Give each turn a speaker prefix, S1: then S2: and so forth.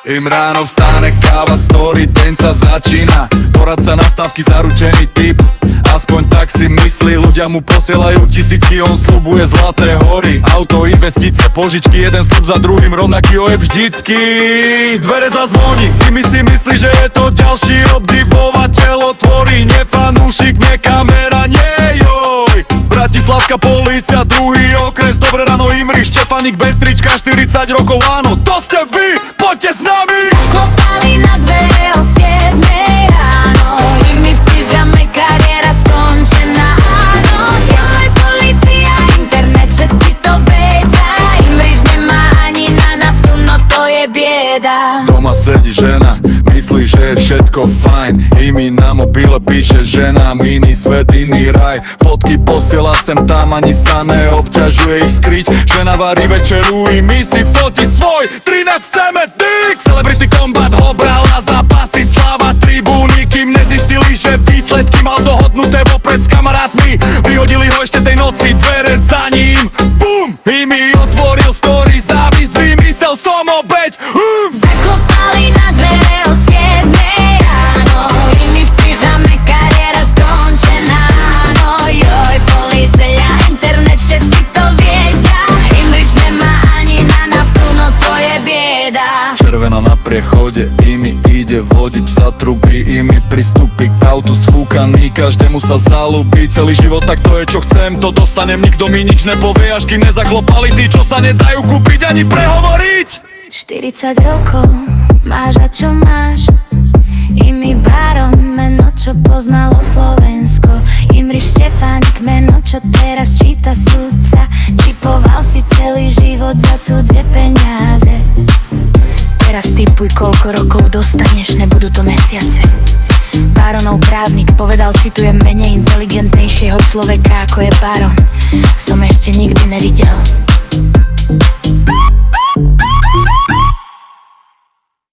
S1: Im ráno vstáne káva, story, deň sa začína. Poradca nastavky, zaručený typ. Aspoň tak si myslí, ľudia mu posielajú tisícky, on sľubuje zlaté hory. Auto, investície, požičky, jeden sľub za druhým, rovnaký ojeb vždycky. Dvere zazvoní, my si myslí, že je to ďalší obdivovateľ, otvorí, nie fanúšik, nie kamera, nie joj. Bratislavská polícia, druhý okres, dobré ráno Imri, Štefanik bez trička, 40 rokov, áno, to ste vy, poďte s nami.
S2: Zaklopali na dvere o 7 ráno, i my v pyžame, kariéra skončená, áno. Joj, polícia, internet, všetci to vedia, Imriž nemá ani na naftu, no to je bieda.
S1: Doma sedí žena, myslí, že je všetko fajn, i mi na mobile píše žena, iný svet, iný raj. Fotky posiela sem tam, ani sa neobťažuje ich skryť. Žena varí večeru, i my si fotí svoj 13 chceme dyk. Celebrity Combat ho brala za pasy, sláva tribúny, kým nezistili, že výsledky mal dohodnuté vopred s kamarátmi. Vyhodili ho ešte tej noci, dvere za ním, bum! I mi otvoril story, závisť, vymysel som obeť.
S2: Zaklopali na dvere o 7 ráno, i my v pyžame, kariéra skončená, no. Joj, polícia, internet, všetci to vedia, Imrič nemá ani na naftu, no to je bieda.
S1: Červená na priechode, i mi ide vodič za truby, i mi pristúpi k autu sfúkaný, každému sa zalúbi. Celý život tak to je, čo chcem, to dostanem, nikto mi nič nepovie, až kým nezaklopali tí, čo sa nedajú kúpiť ani prehovoriť.
S2: 40 rokov, máš a čo máš? Imi Baron, meno, čo poznalo Slovensko. Imri Štefánik, meno, čo teraz číta sudca. Typoval si celý život za cudzie peniaze. Teraz tipuj, koľko rokov dostaneš, nebudú to mesiace. Baronov právnik povedal, citujem, menej inteligentnejšieho človeka ako je Baron som ešte nikdy nevidel.